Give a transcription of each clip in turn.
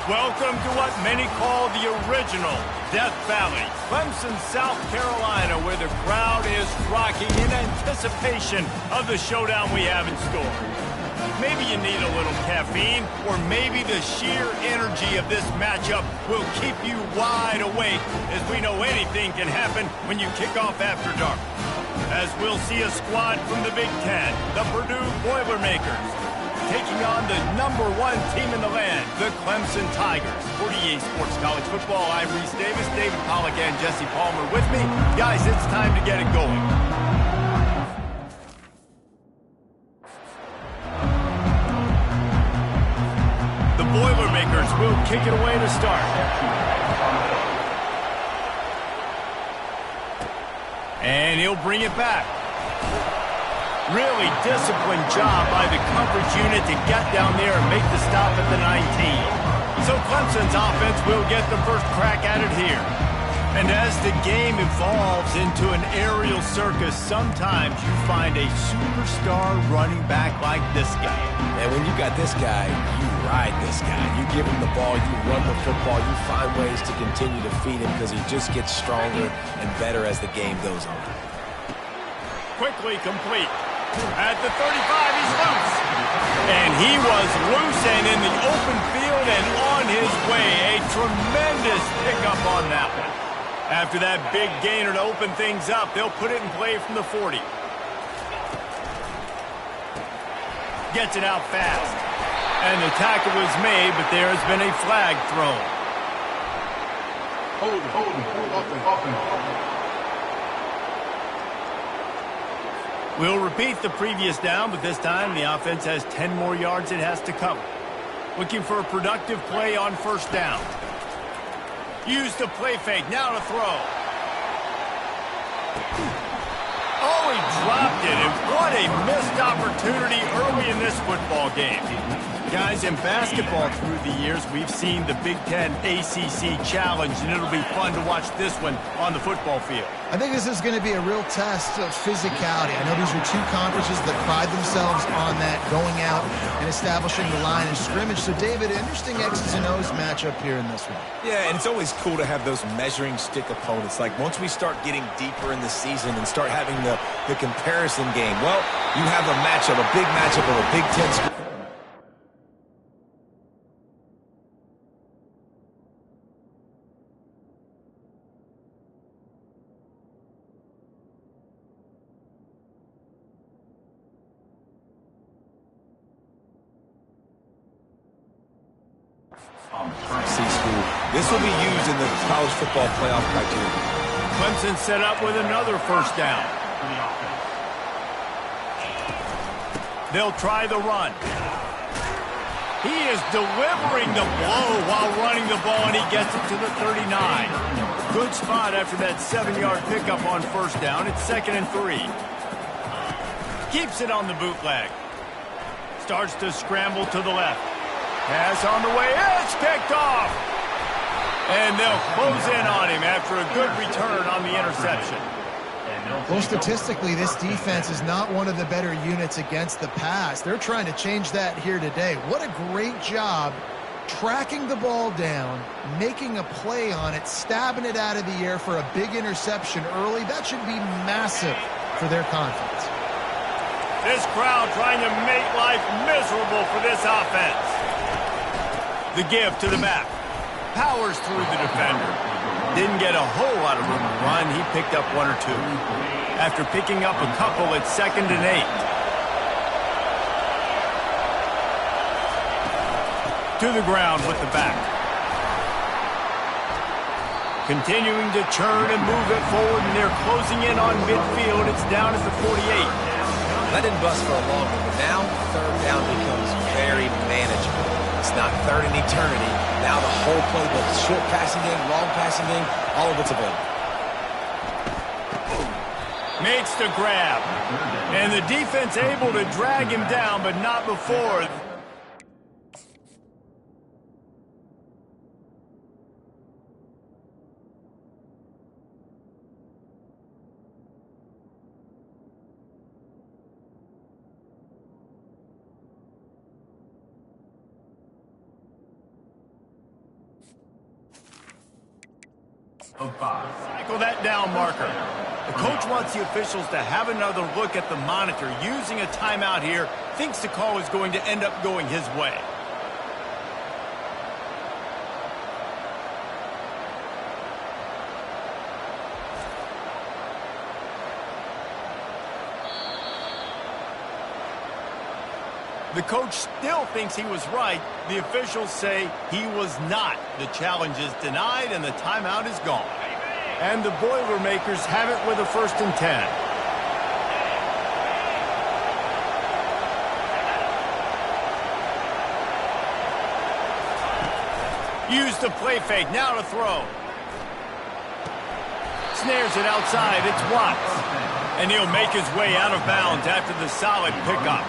Welcome to what many call the original Death Valley, Clemson, South Carolina, where the crowd is rocking in anticipation of the showdown we have in store. Maybe you need a little caffeine, or maybe the sheer energy of this matchup will keep you wide awake, as we know anything can happen when you kick off after dark. As we'll see a squad from the Big Ten, the Purdue Boilermakers, taking on the #1 team in the land, the Clemson Tigers. For EA Sports College Football, I'm Reese Davis, David Pollack, and Jesse Palmer with me. Guys, it's time to get it going. The Boilermakers will kick it away to start. And he'll bring it back. Really disciplined job by the coverage unit to get down there and make the stop at the 19. So Clemson's offense will get the first crack at it here. And as the game evolves into an aerial circus, sometimes you find a superstar running back like this guy. And when you got this guy, you ride this guy. You give him the ball, you run the football, you find ways to continue to feed him because he just gets stronger and better as the game goes on. Quickly complete. At the 35, he's loose. And he was loose and in the open field and on his way. A tremendous pickup on that one. After that big gainer to open things up, they'll put it in play from the 40. Gets it out fast. And the tackle was made, but there has been a flag thrown. Hold it. We'll repeat the previous down, but this time the offense has 10 more yards it has to cover. Looking for a productive play on first down. Use the play fake, now to throw. Oh, he dropped it, and what a missed opportunity early in this football game. Guys, in basketball through the years, we've seen the Big Ten ACC Challenge, and it'll be fun to watch this one on the football field. I think this is going to be a real test of physicality. I know these are two conferences that pride themselves on that, going out and establishing the line of scrimmage. So, David, interesting X's and O's matchup here in this one. Yeah, and it's always cool to have those measuring stick opponents. Like, once we start getting deeper in the season and start having the comparison game, well, you have a matchup, a big matchup of a Big Ten school. C-School. This will be used in the college football playoff criteria. Clemson set up with another first down. They'll try the run. He is delivering the blow while running the ball, and he gets it to the 39. Good spot after that 7-yard pickup on first down. It's 2nd and 3. Keeps it on the bootleg. Starts to scramble to the left. Pass on the way, it's picked off! And they'll close in on him after a good return on the interception. Well, statistically, this defense is not one of the better units against the pass. They're trying to change that here today. What a great job tracking the ball down, making a play on it, stabbing it out of the air for a big interception early. That should be massive for their confidence. This crowd trying to make life miserable for this offense. The give to the back. Powers through the defender. Didn't get a whole lot of room to run. He picked up 1 or 2. After picking up a couple, it's 2nd and 8. To the ground with the back. Continuing to churn and move it forward, and they're closing in on midfield. It's down at the 48. That didn't bust for a long one, but now third down becomes very manageable. It's not third in eternity. Now the whole playbook, short passing game, long passing game, all of it's available. Makes the grab. And the defense able to drag him down, but not before. Cycle that down marker. The coach wants the officials to have another look at the monitor. Using a timeout here, thinks the call is going to end up going his way. The coach still thinks he was right. The officials say he was not. The challenge is denied and the timeout is gone. And the Boilermakers have it with a 1st and 10. Use the play fake, now to throw. Snares it outside, it's Watts. And he'll make his way out of bounds after the solid pickup.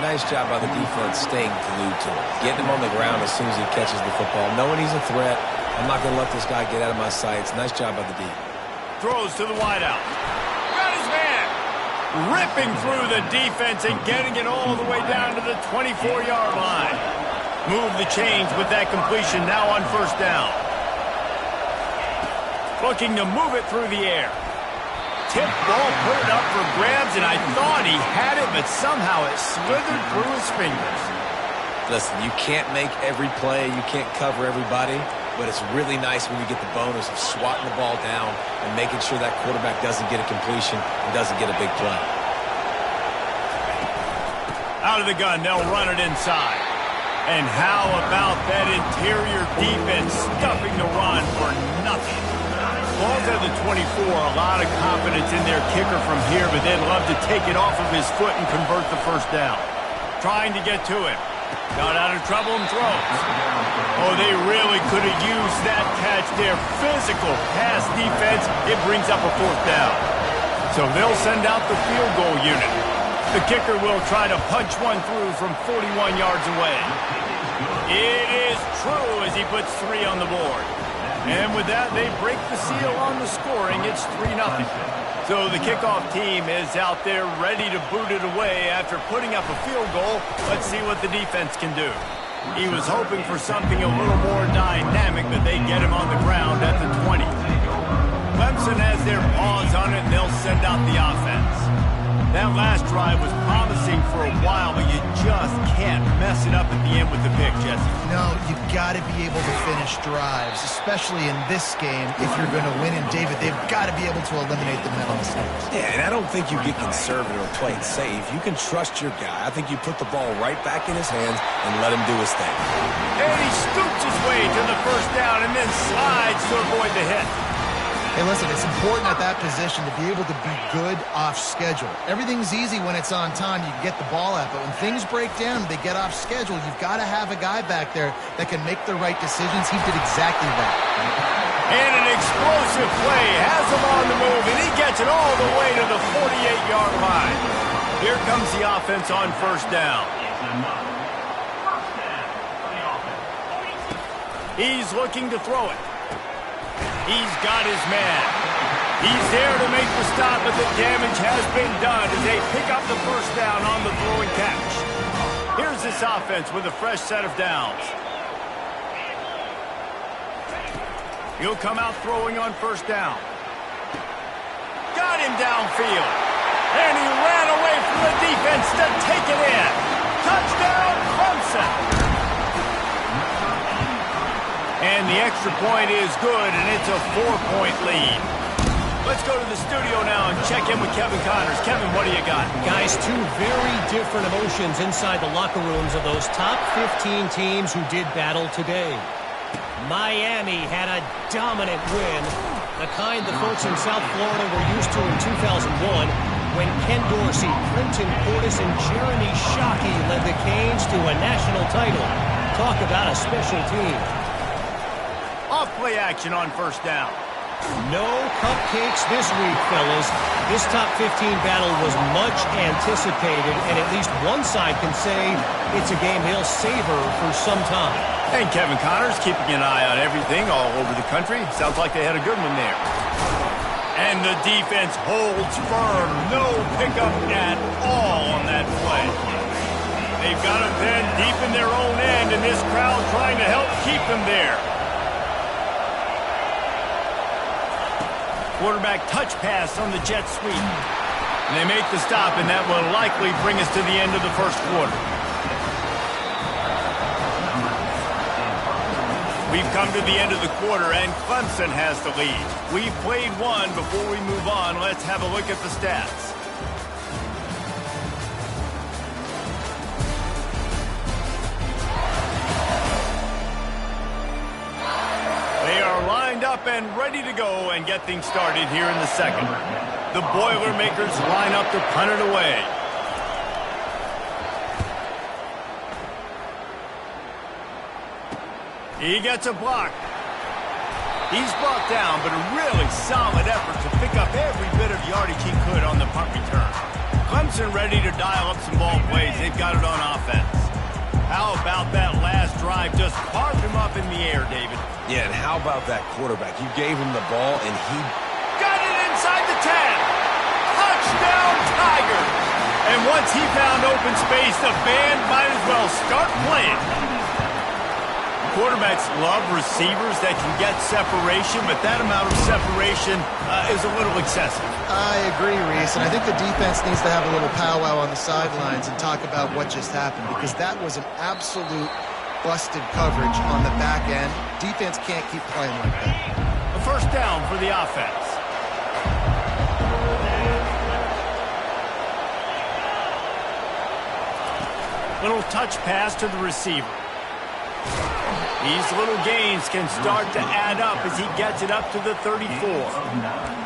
Nice job by the defense staying glued to him. Getting him on the ground as soon as he catches the football. Knowing he's a threat, I'm not going to let this guy get out of my sights. Nice job by the D. Throws to the wideout. Got his man. Ripping through the defense and getting it all the way down to the 24-yard line. Move the chains with that completion now on 1st down. Looking to move it through the air. Tip ball, put it up for grabs, and I thought he had it, but somehow it slithered through his fingers. Listen, you can't make every play, you can't cover everybody, but it's really nice when you get the bonus of swatting the ball down and making sure that quarterback doesn't get a completion and doesn't get a big play. Out of the gun, they'll run it inside. And how about that interior defense stuffing the run for nothing? Ball's at the 24, a lot of confidence in their kicker from here, but they'd love to take it off of his foot and convert the 1st down. Trying to get to it. Got out of trouble and throws. Oh, they really could have used that catch there. Physical pass defense. It brings up a 4th down. So they'll send out the field goal unit. The kicker will try to punch one through from 41 yards away. It is true as he puts 3 on the board. And with that, they break the seal on the scoring. It's 3-0. So the kickoff team is out there ready to boot it away after putting up a field goal. Let's see what the defense can do. He was hoping for something a little more dynamic, but they get him on the ground at the 20. Clemson has their paws on it, and they'll send out the offense. That last drive was promising for a while, but you just can't mess it up at the end with the pick, Jesse. No, you've got to be able to finish drives, especially in this game. If you're going to win, and David, they've got to be able to eliminate the mental mistakes. Yeah, and I don't think you get conservative or play it safe. You can trust your guy. I think you put the ball right back in his hands and let him do his thing. And he scoops his way to the 1st down and then slides to avoid the hit. Hey, listen, it's important at that position to be able to be good off schedule. Everything's easy when it's on time. You can get the ball out. But when things break down, they get off schedule, you've got to have a guy back there that can make the right decisions. He did exactly that. And an explosive play has him on the move, and he gets it all the way to the 48-yard line. Here comes the offense on 1st down. He's looking to throw it. He's got his man. He's there to make the stop, but the damage has been done as they pick up the 1st down on the throwing catch. Here's this offense with a fresh set of downs. He'll come out throwing on 1st down. Got him downfield. And he ran away from the defense to take it in. Touchdown, Clemson. And the extra point is good, and it's a 4-point lead. Let's go to the studio now and check in with Kevin Connors. Kevin, what do you got? Guys, 2 very different emotions inside the locker rooms of those top 15 teams who did battle today. Miami had a dominant win, the kind the folks in South Florida were used to in 2001 when Ken Dorsey, Clinton Portis, and Jeremy Shockey led the Canes to a national title. Talk about a special team. Off-play action on 1st down. No cupcakes this week, fellas. This top 15 battle was much anticipated, and at least one side can say it's a game he'll savor for some time. And Kevin Connors keeping an eye on everything all over the country. Sounds like they had a good one there. And the defense holds firm. No pickup at all on that play. They've got them then deep in their own end, and this crowd trying to help keep them there. Quarterback touch pass on the jet sweep. And they make the stop, and that will likely bring us to the end of the first quarter. We've come to the end of the quarter, and Clemson has the lead. We've played one. Before we move on, let's have a look at the stats. They are lined up and ready to go and get things started here in the second. The Boilermakers line up to punt it away. He gets a block. He's brought down, but a really solid effort to pick up every bit of yardage he could on the punt return. Clemson ready to dial up some ball plays. They've got it on offense. How about that last drive? Just carved him up in the air, David. Yeah, and how about that quarterback? You gave him the ball, and he got it inside the 10. Touchdown, Tigers. And once he found open space, the band might as well start playing. Quarterbacks love receivers that can get separation, but that amount of separation is a little excessive. I agree, Reese, and I think the defense needs to have a little powwow on the sidelines and talk about what just happened, because that was an absolute busted coverage on the back end. Defense can't keep playing like that. A first down for the offense. Little touch pass to the receiver. These little gains can start to add up as he gets it up to the 34.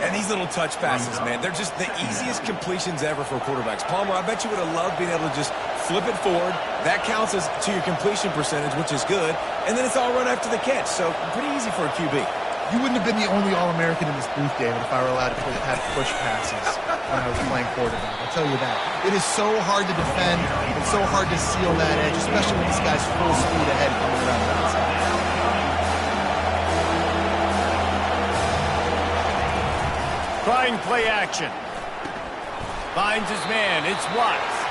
And these little touch passes, man, they're just the easiest completions ever for quarterbacks. Palmer, I bet you would have loved being able to just flip it forward. That counts as to your completion percentage, which is good. And then it's all run after the catch, so pretty easy for a QB. You wouldn't have been the only All-American in this booth, David, if I were allowed to have push passes when I was playing quarterback. I'll tell you that. It is so hard to defend. It's so hard to seal that edge, especially when this guy's full speed ahead coming around the outside. Trying play action. Finds his man. It's Watts.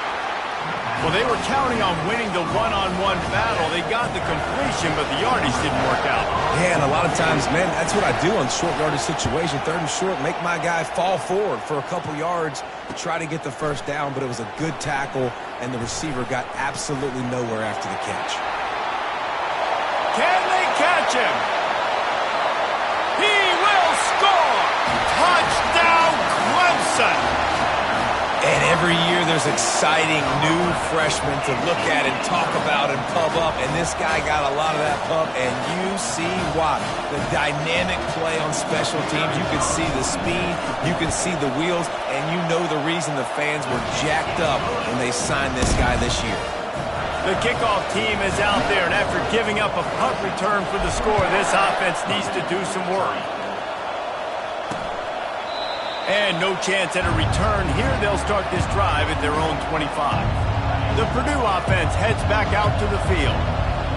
Well, they were counting on winning the one-on-one battle. They got the completion, but the yardage didn't work out. Yeah, and a lot of times, man, that's what I do on short yardage situation. Third and short, make my guy fall forward for a couple yards to try to get the first down, but it was a good tackle, and the receiver got absolutely nowhere after the catch. Can they catch him? He will score! Touchdown, Clemson! And every year there's exciting new freshmen to look at and talk about and pub up. And this guy got a lot of that pub. And you see why. The dynamic play on special teams. You can see the speed. You can see the wheels. And you know the reason the fans were jacked up when they signed this guy this year. The kickoff team is out there. And after giving up a punt return for the score, this offense needs to do some work. And no chance at a return. Here they'll start this drive at their own 25. The Purdue offense heads back out to the field.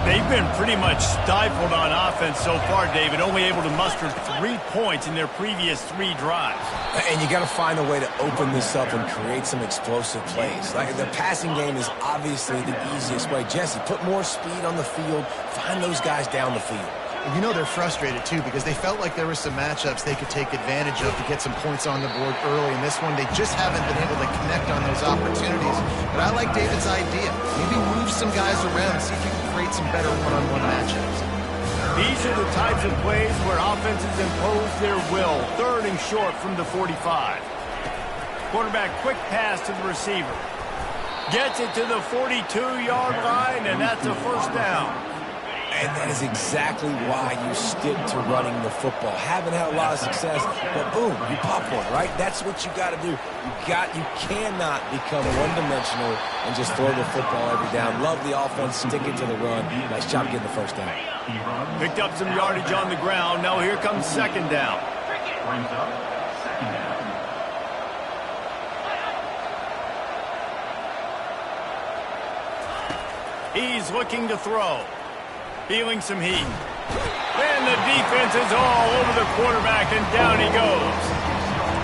They've been pretty much stifled on offense so far, David, only able to muster 3 points in their previous 3 drives. And you got to find a way to open this up and create some explosive plays. Like the passing game is obviously the easiest way. Jesse, put more speed on the field. Find those guys down the field. And you know they're frustrated, too, because they felt like there were some matchups they could take advantage of to get some points on the board early. In this one, they just haven't been able to connect on those opportunities. But I like David's idea. Maybe move some guys around, see if you can create some better one-on-one matchups. These are the types of plays where offenses impose their will. Third and short from the 45. Quarterback quick pass to the receiver. Gets it to the 42-yard line, and that's a first down. And that is exactly why you stick to running the football. Haven't had a lot of success, but boom, you pop one, right? That's what you got to do. You cannot become one-dimensional and just throw the football every down. Love the offense, stick it to the run. Nice job getting the first down. Picked up some yardage on the ground. Now here comes second down. He's looking to throw. Feeling some heat. And the defense is all over the quarterback, and down he goes.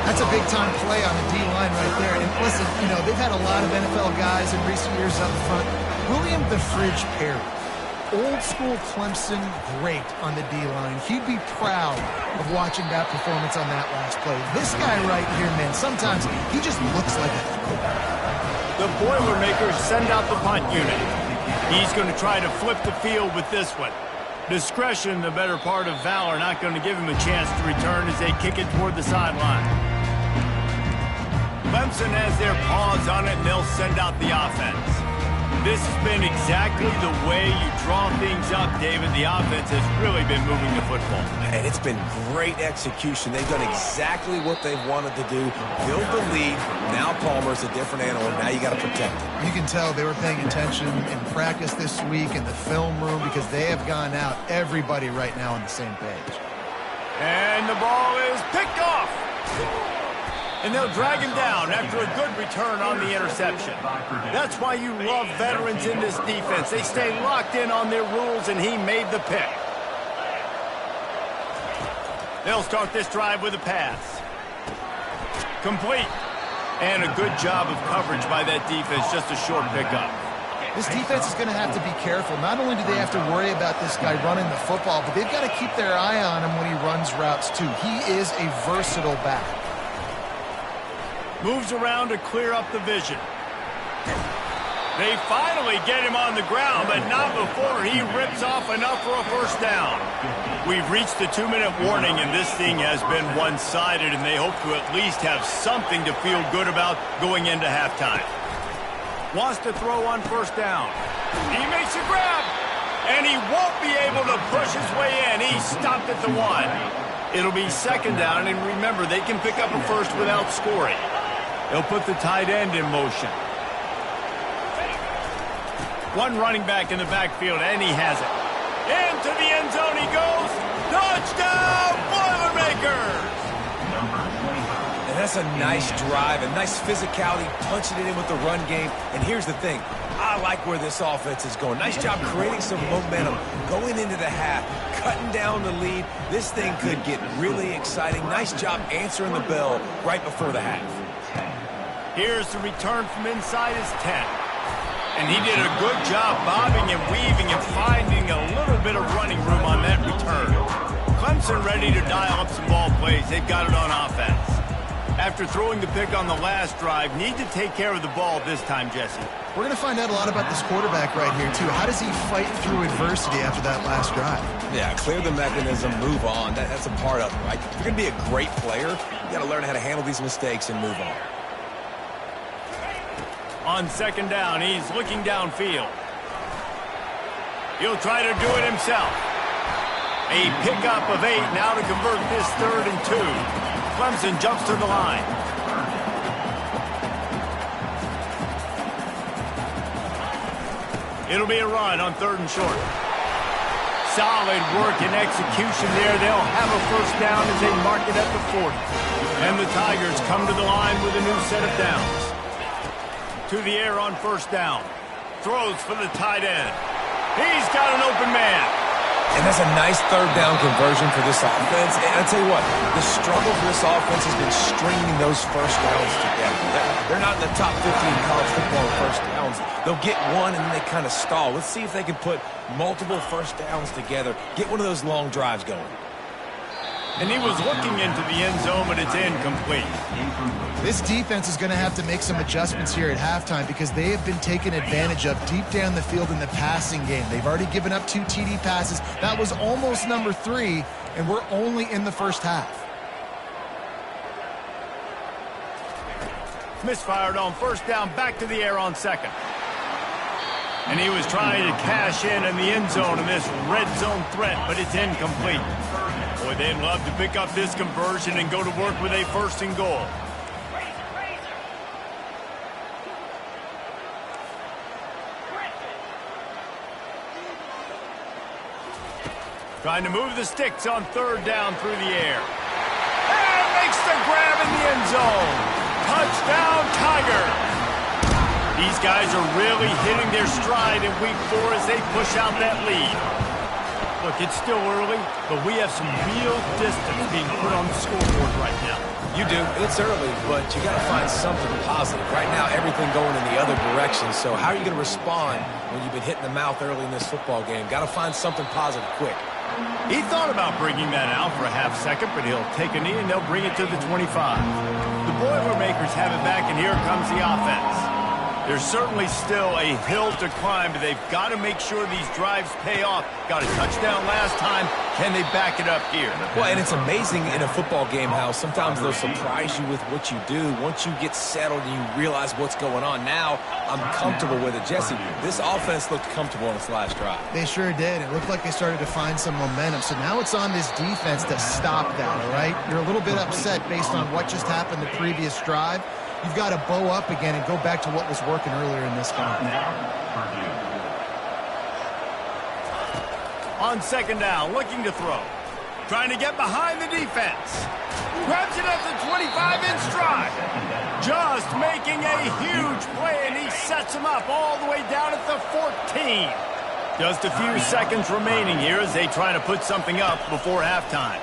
That's a big-time play on the D-line right there. And listen, they've had a lot of NFL guys in recent years up front. William the Fridge Perry. old school Clemson great on the D-line. He'd be proud of watching that performance on that last play. This guy right here, man, sometimes he just looks like a throwback. The Boilermakers send out the punt unit. He's going to try to flip the field with this one. Discretion, the better part of valor, not going to give him a chance to return as they kick it toward the sideline. Clemson has their paws on it, and they'll send out the offense. This has been exactly the way you draw things up, David. The offense has really been moving the football. And it's been great execution. They've done exactly what they've wanted to do. Build the lead. Now Palmer's a different animal. Now you got to protect it. You can tell they were paying attention in practice this week in the film room because they have gone out, everybody right now on the same page. And the ball is picked off. And they'll drag him down after a good return on the interception. That's why you love veterans in this defense. They stay locked in on their rules, and he made the pick. They'll start this drive with a pass. Complete. And a good job of coverage by that defense, just a short pickup. This defense is going to have to be careful. Not only do they have to worry about this guy running the football, but they've got to keep their eye on him when he runs routes, too. He is a versatile back. Moves around to clear up the vision. They finally get him on the ground, but not before he rips off enough for a first down. We've reached the 2-minute warning, and this thing has been one-sided, and they hope to at least have something to feel good about going into halftime. Wants to throw on first down. He makes a grab, and he won't be able to push his way in. He stopped at the 1. It'll be second down, and remember, they can pick up a first without scoring. They'll put the tight end in motion. One running back in the backfield, and he has it. Into the end zone he goes. Touchdown, Boilermakers! And that's a nice drive, a nice physicality, punching it in with the run game. And here's the thing. I like where this offense is going. Nice job creating some momentum, going into the half, cutting down the lead. This thing could get really exciting. Nice job answering the bell right before the half. Here's the return from inside his 10. And he did a good job bobbing and weaving and finding a little bit of running room on that return. Clemson ready to dial up some ball plays. They've got it on offense. After throwing the pick on the last drive, need to take care of the ball this time, Jesse. We're going to find out a lot about this quarterback right here, too. How does he fight through adversity after that last drive? Yeah, clear the mechanism, move on. That's a part of it, right? If you're going to be a great player, you got to learn how to handle these mistakes and move on. On second down, he's looking downfield. He'll try to do it himself. A pickup of 8 now to convert this 3rd and 2. Clemson jumps to the line. It'll be a run on 3rd and short. Solid work and execution there. They'll have a first down as they mark it at the 40. And the Tigers come to the line with a new set of downs. To the air on first down. Throws for the tight end. He's got an open man. And that's a nice 3rd down conversion for this offense. And I'll tell you what, the struggle for this offense has been stringing those first downs together. They're not in the top 15 in college football in first downs. They'll get one and then they kind of stall. Let's see if they can put multiple first downs together. Get one of those long drives going. And he was looking into the end zone, but it's incomplete. This defense is going to have to make some adjustments here at halftime because they have been taken advantage of deep down the field in the passing game. They've already given up 2 TD passes. That was almost number 3, and we're only in the first half. Misfired on first down, back to the air on second. And he was trying to cash in the end zone in this red zone threat, but it's incomplete. Boy, they'd love to pick up this conversion and go to work with a 1st and goal. Trying to move the sticks on 3rd down through the air. And makes the grab in the end zone. Touchdown, Tiger. These guys are really hitting their stride in week 4 as they push out that lead. Look, it's still early, but we have some real distance being put on the scoreboard right now. You do. It's early, but you got to find something positive. Right now, everything going in the other direction. So how are you going to respond when you've been hit in the mouth early in this football game? Got to find something positive quick. He thought about bringing that out for a half second, but he'll take a knee and they'll bring it to the 25. The Boilermakers have it back, and here comes the offense. There's certainly still a hill to climb, but they've got to make sure these drives pay off. Got a touchdown last time. Can they back it up here? Well, and it's amazing in a football game how sometimes they'll surprise you with what you do. Once you get settled and you realize what's going on, now I'm comfortable with it. Jesse, this offense looked comfortable on its last drive. They sure did. It looked like they started to find some momentum. So now it's on this defense to stop that, all right? You're a little bit upset based on what just happened the previous drive. You've got to bow up again and go back to what was working earlier in this game. On second down, looking to throw. Trying to get behind the defense. Grabs it at the 25 in stride. Just making a huge play, and he sets him up all the way down at the 14. Just a few seconds remaining here as they try to put something up before halftime.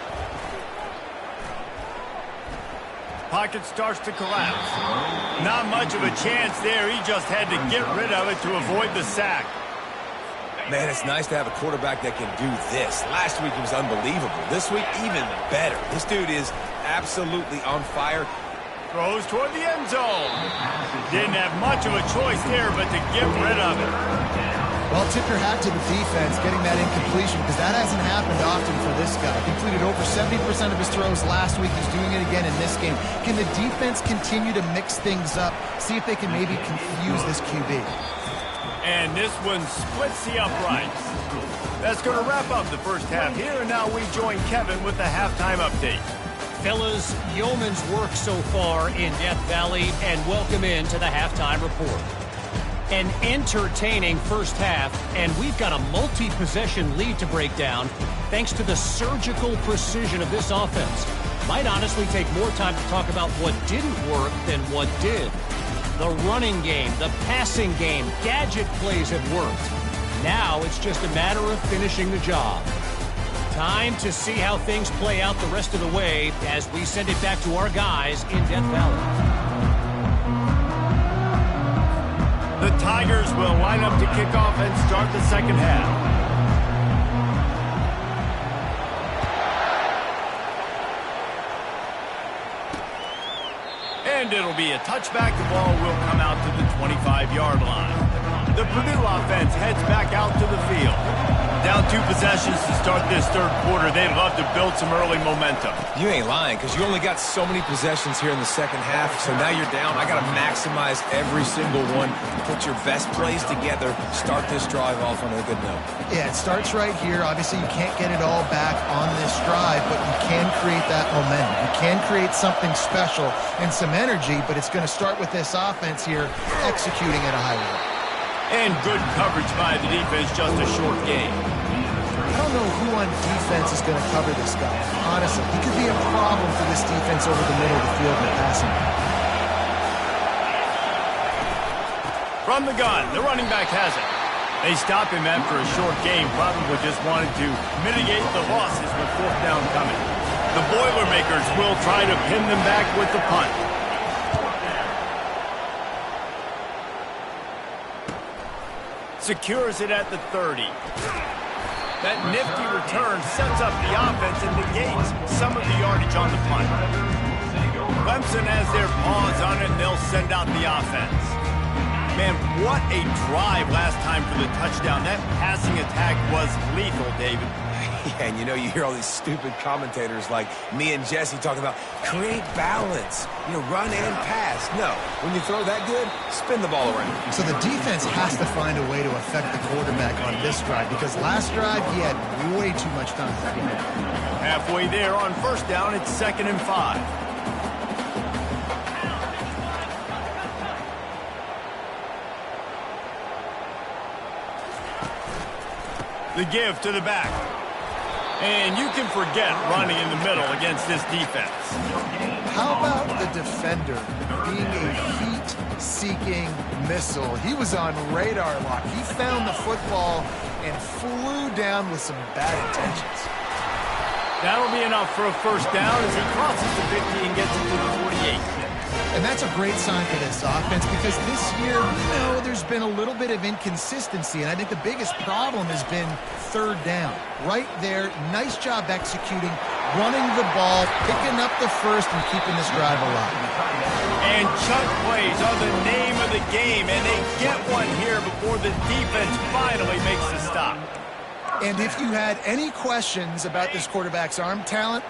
Pocket starts to collapse. Not much of a chance there. He just had to get rid of it to avoid the sack. Man, it's nice to have a quarterback that can do this. Last week, he was unbelievable. This week, even better. This dude is absolutely on fire. Throws toward the end zone. Didn't have much of a choice there, but to get rid of it. Well, tip your hat to the defense getting that incompletion, because that hasn't happened often for this guy. Completed over 70% of his throws last week. He's doing it again in this game. Can the defense continue to mix things up, see if they can maybe confuse this QB? And this one splits the uprights. That's going to wrap up the first half here, and now we join Kevin with the halftime update. Fellas, yeoman's work so far in Death Valley, and welcome into the halftime report. An entertaining first half, and we've got a multi-possession lead to break down thanks to the surgical precision of this offense. Might honestly take more time to talk about what didn't work than what did. The running game, the passing game, gadget plays have worked. Now it's just a matter of finishing the job. Time to see how things play out the rest of the way as we send it back to our guys in Death Valley. The Tigers will line up to kick off and start the second half. And it'll be a touchback. The ball will come out to the 25-yard line. The Purdue offense heads back out to the field. Down 2 possessions to start this third quarter. They'd love to build some early momentum. You ain't lying, because you only got so many possessions here in the second half, so now you're down. I got to maximize every single one. Put your best plays together. Start this drive off on a good note. Yeah, it starts right here. Obviously, you can't get it all back on this drive, but you can create that momentum. You can create something special and some energy, but it's going to start with this offense here executing at a high level. And good coverage by the defense, just a short game. I don't know who on defense is going to cover this guy. Honestly, he could be a problem for this defense over the middle of the field in the passing game. From the gun, the running back has it. They stop him after a short game, probably just wanted to mitigate the losses with fourth down coming. The Boilermakers will try to pin them back with the punt. Secures it at the 30. That nifty return sets up the offense and negates some of the yardage on the punt. Clemson has their paws on it, and they'll send out the offense. Man, what a drive last time for the touchdown. That passing attack was lethal, David. Yeah, and you know, you hear all these stupid commentators like me and Jesse talking about create balance, run and pass. No, when you throw that good, spin the ball around. So the defense has to find a way to affect the quarterback on this drive, because last drive he had way too much time. Halfway there on first down, it's 2nd and 5. The give to the back. And you can forget running in the middle against this defense. How about the defender being a heat-seeking missile? He was on radar lock. He found the football and flew down with some bad intentions. That'll be enough for a first down as he crosses the 50 and gets it to the 48. And that's a great sign for this offense because this year, there's been a little bit of inconsistency, and I think the biggest problem has been third down. Right there, nice job executing, running the ball, picking up the first, and keeping this drive alive. And chunk plays are the name of the game, and they get one here before the defense finally makes the stop. And if you had any questions about this quarterback's arm talent,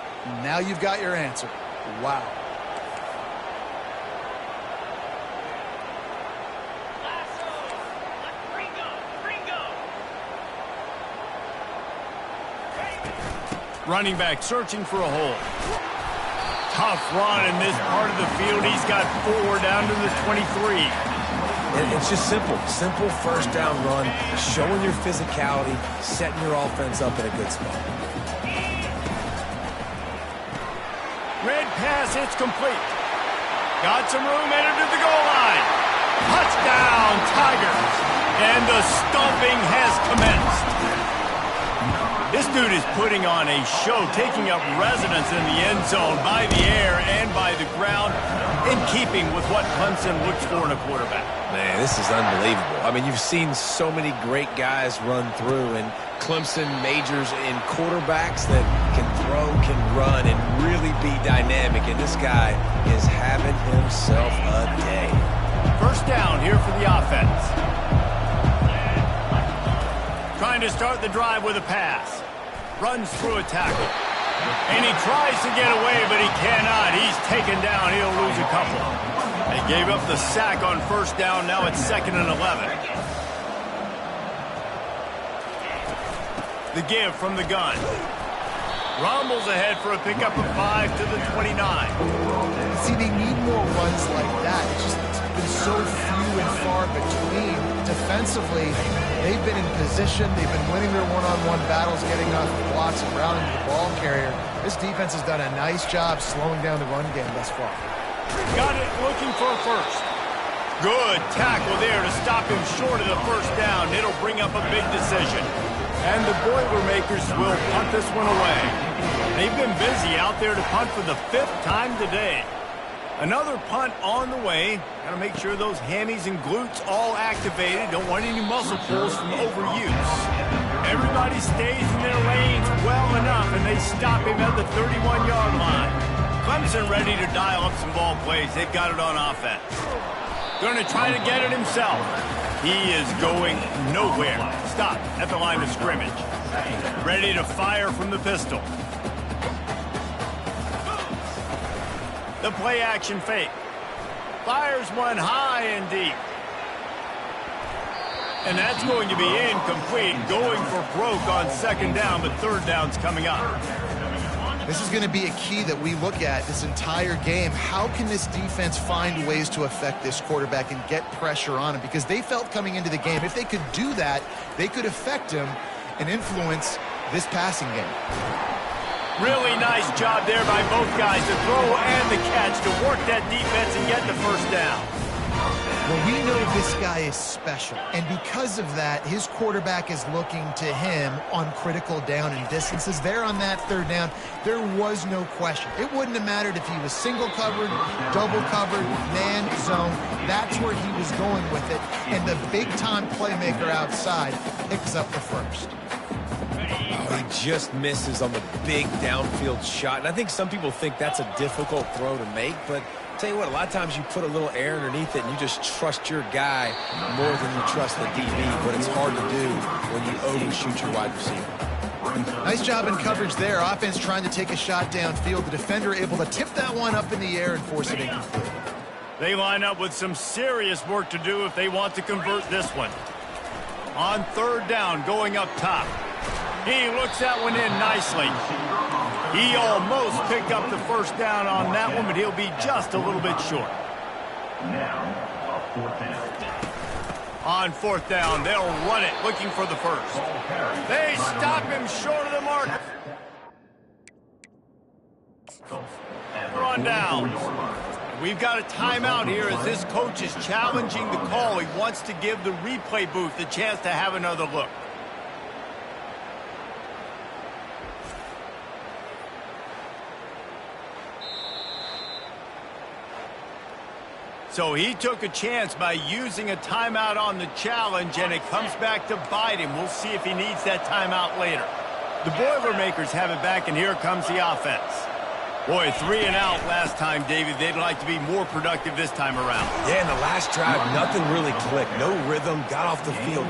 now you've got your answer. Wow. Running back searching for a hole. Tough run in this part of the field. He's got 4 down to the 23. It's just simple. Simple first down run, showing your physicality, setting your offense up in a good spot. Red pass, it's complete. Got some room, headed to the goal line. Touchdown, Tigers. And the stomping has commenced. This dude is putting on a show, taking up residence in the end zone by the air and by the ground, in keeping with what Clemson looks for in a quarterback. Man, this is unbelievable. I mean, you've seen so many great guys run through, and Clemson majors in quarterbacks that can throw, can run, and really be dynamic, and this guy is having himself a day. First down here for the offense. Trying to start the drive with a pass. Runs through a tackle. And he tries to get away, but he cannot. He's taken down. He'll lose a couple. They gave up the sack on first down. Now it's 2nd and 11. The give from the gun. Rumbles ahead for a pickup of 5 to the 29. See, they need more runs like that. It's been so few and far between. Defensively, they've been in position. They've been winning their one-on-one battles, getting off the blocks and routing the ball carrier. This defense has done a nice job slowing down the run game thus far. Got it, looking for a first. Good tackle there to stop him short of the first down. It'll bring up a big decision. And the Boilermakers will punt this one away. They've been busy out there to punt for the 5th time today. Another punt on the way. Got to make sure those hammies and glutes all activated. Don't want any muscle pulls from overuse. Everybody stays in their lanes well enough, and they stop him at the 31-yard line. Clemson ready to dial up some ball plays. They've got it on offense. Going to try to get it himself. He is going nowhere. Stop at the line of scrimmage. Ready to fire from the pistol. The play action fake. Fires one high and deep. And that's going to be incomplete. Going for broke on 2nd down, but 3rd down's coming up. This is going to be a key that we look at this entire game. How can this defense find ways to affect this quarterback and get pressure on him? Because they felt coming into the game, if they could do that, they could affect him and influence this passing game. Really nice job there by both guys, the throw and the catch, to work that defense and get the first down. Well, we know this guy is special, and because of that, his quarterback is looking to him on critical down and distances. There on that 3rd down, there was no question. It wouldn't have mattered if he was single covered, double covered, man, zone. That's where he was going with it, and the big-time playmaker outside picks up the first. Oh, he just misses on the big downfield shot. And I think some people think that's a difficult throw to make, but I'll tell you what, a lot of times you put a little air underneath it and you just trust your guy more than you trust the DB, but it's hard to do when you overshoot your wide receiver. Nice job in coverage there. Offense trying to take a shot downfield. The defender able to tip that one up in the air and force it incomplete. They line up with some serious work to do if they want to convert this one. On 3rd down, going up top. He looks that one in nicely. He almost picked up the first down on that one, but he'll be just a little bit short. On 4th down, they'll run it, looking for the first. They stop him short of the mark. We're on down. We've got a timeout here as this coach is challenging the call. He wants to give the replay booth a chance to have another look. So he took a chance by using a timeout on the challenge, and it comes back to bite him. We'll see if he needs that timeout later. The Boilermakers have it back, and here comes the offense. Boy, 3 and out last time, David. They'd like to be more productive this time around. Yeah, in the last drive, nothing really clicked. No rhythm, got off the field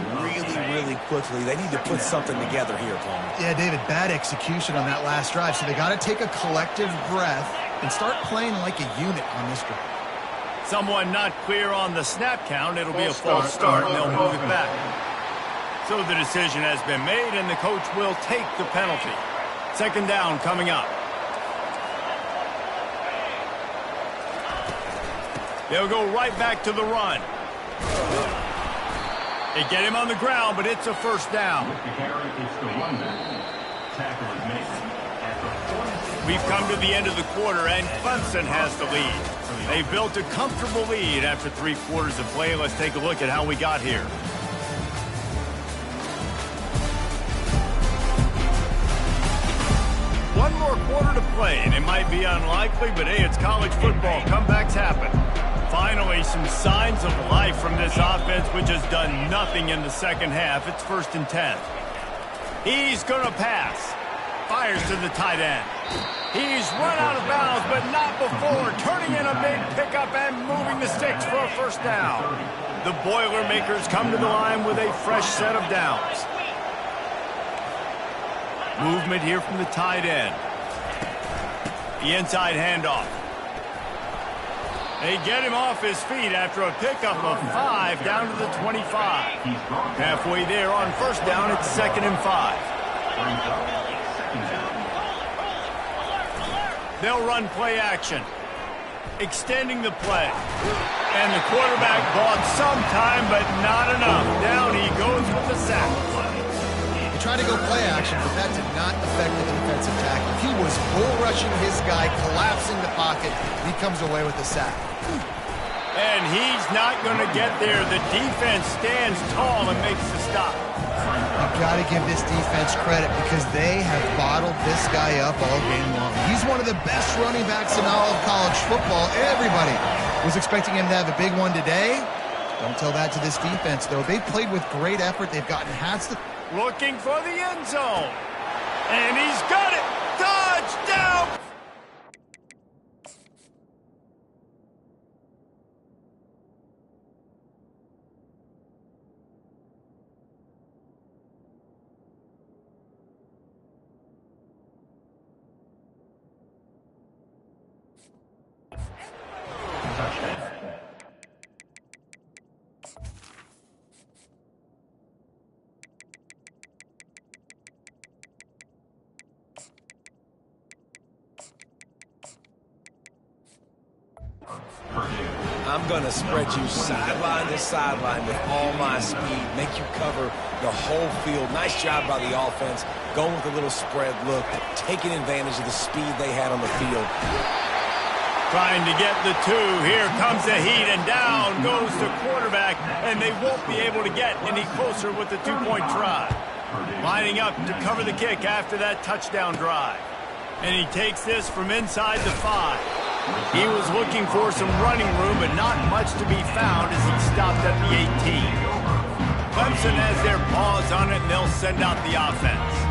really quickly. They need to put something together here, Palmer. Yeah, David, bad execution on that last drive, so they got to take a collective breath and start playing like a unit on this drive. Someone not clear on the snap count. It'll be a false start, and they'll move it back. So the decision has been made, and the coach will take the penalty. Second down coming up. They'll go right back to the run. They get him on the ground, but it's a first down. We've come to the end of the quarter, and Clemson has the lead. They've built a comfortable lead after 3 quarters of play. Let's take a look at how we got here. One more quarter to play, and it might be unlikely, but hey, it's college football. Comebacks happen. Finally, some signs of life from this offense, which has done nothing in the second half. It's 1st and 10. He's going to pass. Fires to the tight end. He's run out of bounds, but not before. Turning in a big pickup and moving the sticks for a first down. The Boilermakers come to the line with a fresh set of downs. Movement here from the tight end. The inside handoff. They get him off his feet after a pickup of 5 down to the 25. Halfway there on first down, it's 2nd and 5. They'll run play action. Extending the play. And the quarterback bought some time, but not enough. Down he goes with the sack. He tried to go play action, but that did not affect the defensive tackle. He was bull rushing his guy, collapsing the pocket. He comes away with the sack. And he's not going to get there. The defense stands tall and makes the stop. You've got to give this defense credit because they have bottled this guy up all game long. He's one of the best running backs in all of college football. Everybody was expecting him to have a big one today. Don't tell that to this defense, though. They played with great effort. They've gotten hats to... Looking for the end zone. And he's got it. Touchdown! I'm going to spread you sideline to sideline with all my speed, make you cover the whole field. Nice job by the offense, going with a little spread look, taking advantage of the speed they had on the field. Trying to get the 2. Here comes the heat, and down goes the quarterback, and they won't be able to get any closer with the 2-point try. Lining up to cover the kick after that touchdown drive. And he takes this from inside the 5. He was looking for some running room, but not much to be found as he stopped at the 18. Clemson has their paws on it, and they'll send out the offense.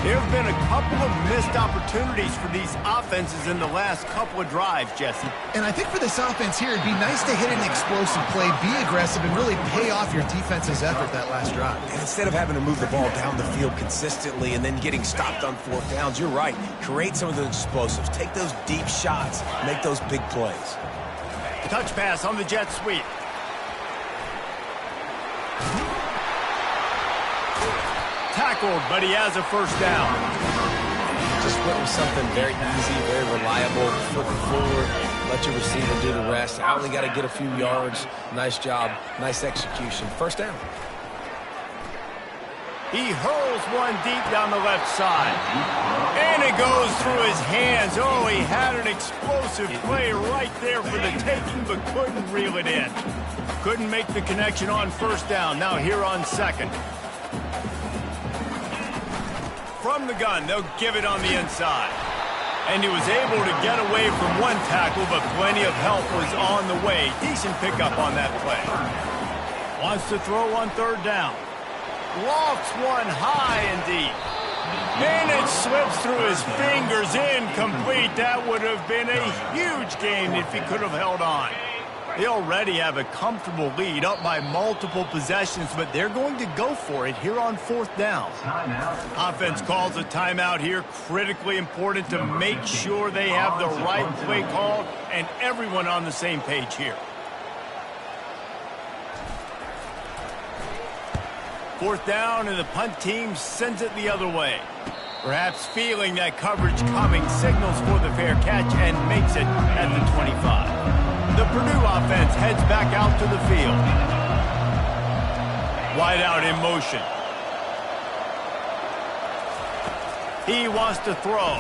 There have been a couple of missed opportunities for these offenses in the last couple of drives, Jesse. And I think for this offense here, it'd be nice to hit an explosive play, be aggressive, and really pay off your defense's effort that last drive. And instead of having to move the ball down the field consistently and then getting stopped on 4th downs, you're right. Create some of those explosives. Take those deep shots. Make those big plays. Touch pass on the jet sweep. Tackled, but he has a first down. Just went with something very easy, very reliable. Flip it forward, let your receiver do the rest. I only got to get a few yards. Nice job, nice execution. First down. He hurls one deep down the left side. And it goes through his hands. Oh, he had an explosive play right there for the taking, but couldn't reel it in. Couldn't make the connection on first down. Now here on second. From the gun, they'll give it on the inside. And he was able to get away from one tackle, but plenty of help was on the way. Decent pickup on that play. Wants to throw on third down. Lofts one high and deep. And it slips through his fingers, incomplete. That would have been a huge gain if he could have held on. They already have a comfortable lead, up by multiple possessions, but they're going to go for it here on fourth down. Offense calls a timeout here. Critically important to make sure they have the right play called and everyone on the same page here. Fourth down, and the punt team sends it the other way. Perhaps feeling that coverage coming, signals for the fair catch and makes it at the 25. The Purdue offense heads back out to the field. Wide out in motion. He wants to throw.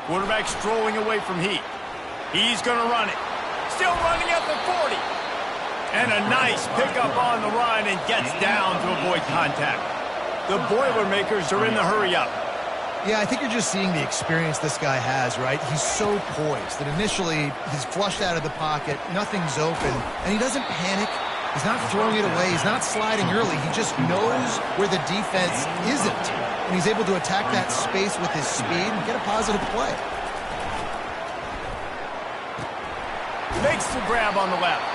Quarterback strolling away from Heat. He's going to run it. Still running at the 40. And a nice pickup on the run and gets down to avoid contact. The Boilermakers are in the hurry-up. Yeah, I think you're just seeing the experience this guy has, right? He's so poised that initially he's flushed out of the pocket, nothing's open, and he doesn't panic. He's not throwing it away. He's not sliding early. He just knows where the defense isn't, and he's able to attack that space with his speed and get a positive play. Makes the grab on the left.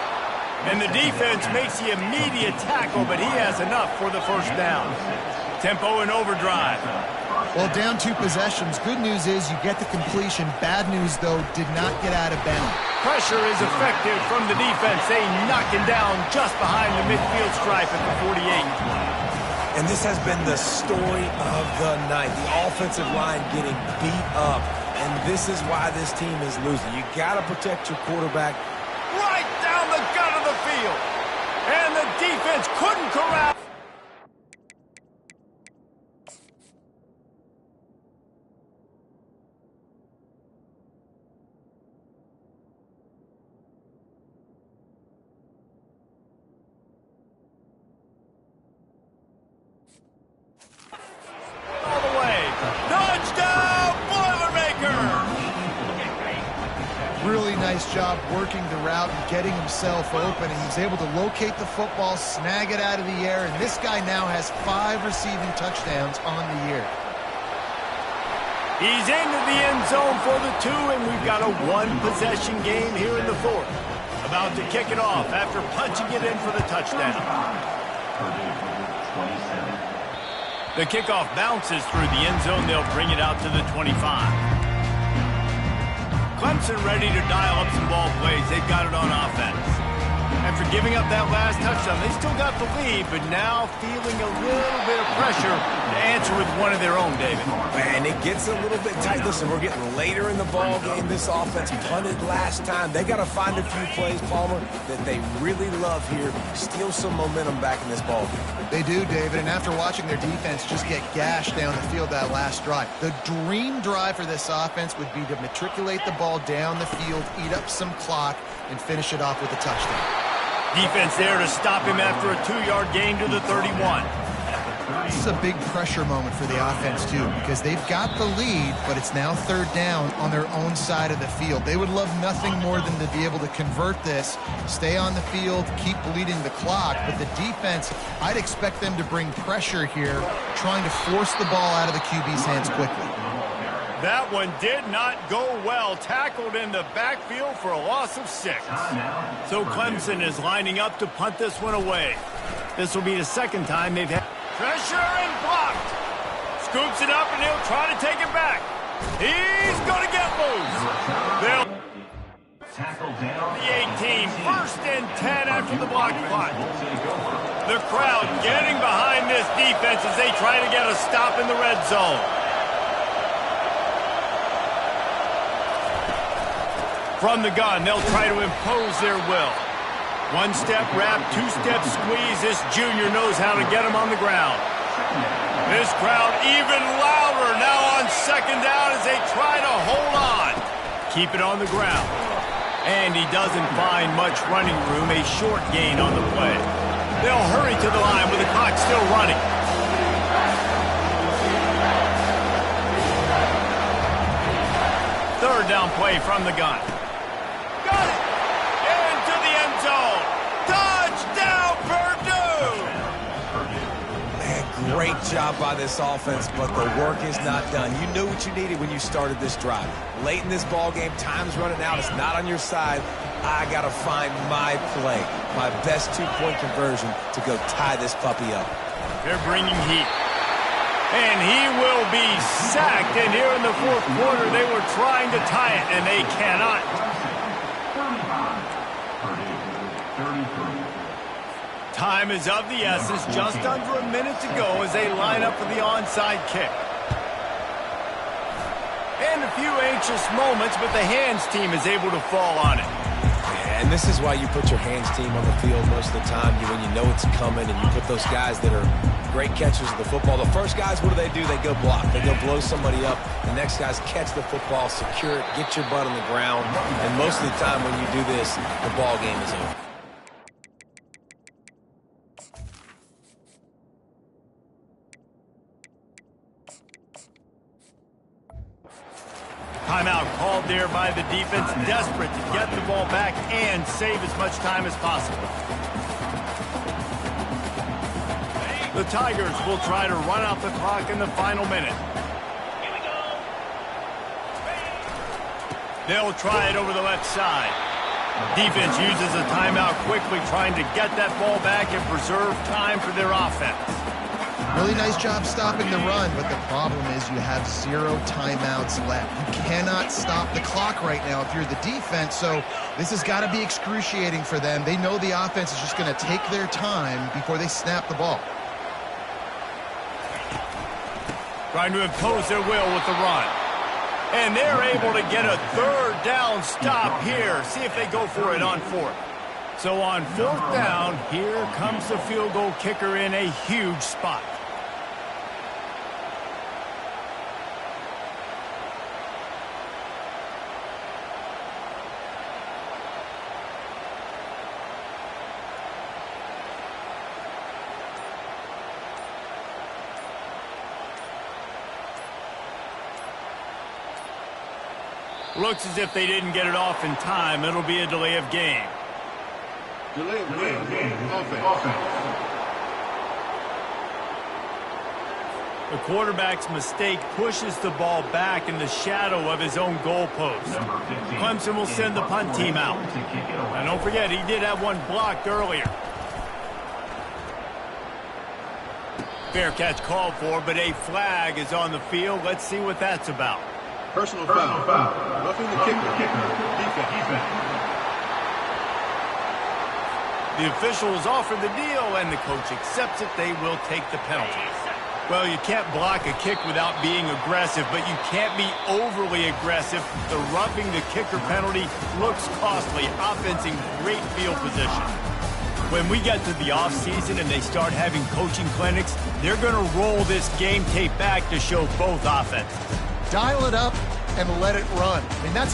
And the defense makes the immediate tackle, but he has enough for the first down. Tempo and overdrive. Well, down 2 possessions. Good news is you get the completion. Bad news, though, did not get out of bounds. Pressure is effective from the defense. They knock him down just behind the midfield stripe at the 48. And this has been the story of the night. The offensive line getting beat up. And this is why this team is losing. You got to protect your quarterback. Right down the gut of the field. And the defense couldn't corral. All the way. Touchdown, Boilermakers! Really nice job working the route and getting himself open, and he's able to locate the football, snag it out of the air, and this guy now has 5 receiving touchdowns on the year. He's into the end zone for the 2, and we've got a 1-possession game here in the 4th. About to kick it off after punching it in for the touchdown. The kickoff bounces through the end zone. They'll bring it out to the 25. Clemson ready to dial up some ball plays. They've got it on offense. After giving up that last touchdown, they still got the lead, but now feeling a little bit of pressure to answer with one of their own, David. And it gets a little bit tight. Listen, we're getting later in the ball game. This offense punted last time. They got to find a few plays, Palmer, that they really love here. Steal some momentum back in this ball game. They do, David, and after watching their defense just get gashed down the field that last drive, the dream drive for this offense would be to matriculate the ball down the field, eat up some clock, and finish it off with a touchdown. Defense there to stop him after a 2-yard gain to the 31. This is a big pressure moment for the offense, too, because they've got the lead, but it's now 3rd down on their own side of the field. They would love nothing more than to be able to convert this, stay on the field, keep bleeding the clock, but the defense, I'd expect them to bring pressure here, trying to force the ball out of the QB's hands quickly. That one did not go well. Tackled in the backfield for a loss of 6. So Clemson is lining up to punt this one away. This will be the 2nd time they've had pressure and blocked. Scoops it up and he'll try to take it back. He's going to get loose. They'll the 18. 1st and 10 after the block punt. The crowd getting behind this defense as they try to get a stop in the red zone. From the gun, they'll try to impose their will. 1-step wrap, 2-step squeeze. This junior knows how to get him on the ground. This crowd even louder now on second down as they try to hold on. Keep it on the ground. And he doesn't find much running room, a short gain on the play. They'll hurry to the line with the clock still running. Third down play from the gun. Got it! Into the end zone. Touchdown, Purdue! Man, great job by this offense, but the work is not done. You knew what you needed when you started this drive. Late in this ball game, time's running out. It's not on your side. I got to find my play, my best two-point conversion to go tie this puppy up. They're bringing heat. And he will be sacked. And here in the fourth quarter, they were trying to tie it, and they cannot. Time is of the essence. Just under a minute to go as they line up for the onside kick. And a few anxious moments, but the hands team is able to fall on it. And this is why you put your hands team on the field most of the time when you know it's coming, and you put those guys that are great catchers of the football. The first guys, what do? They go block. They go blow somebody up. The next guys catch the football, secure it, get your butt on the ground. And most of the time when you do this, the ball game is over. Timeout called there by the defense, desperate to get the ball back and save as much time as possible. The Tigers will try to run out the clock in the final minute. Here we go. They'll try it over the left side. Defense uses a timeout quickly, trying to get that ball back and preserve time for their offense. Really nice job stopping the run, but the problem is you have 0 timeouts left. You cannot stop the clock right now if you're the defense, so this has got to be excruciating for them. They know the offense is just going to take their time before they snap the ball. Trying to impose their will with the run. And they're able to get a third down stop here. See if they go for it on fourth. So on fourth down, here comes the field goal kicker in a huge spot. Looks as if they didn't get it off in time. It'll be a delay of game. Delay of game. Offense. The quarterback's mistake pushes the ball back in the shadow of his own goalpost. Clemson will send the punt team out. And don't forget, he did have one blocked earlier. Fair catch called for, but a flag is on the field. Let's see what that's about. Personal foul. Roughing the kicker. Defense. The official has offered the deal, and the coach accepts it. They will take the penalty. Well, you can't block a kick without being aggressive, but you can't be overly aggressive. The roughing the kicker penalty looks costly. Offense in great field position. When we get to the offseason and they start having coaching clinics, they're going to roll this game tape back to show both offenses. Dial it up and let it run. I mean, that's a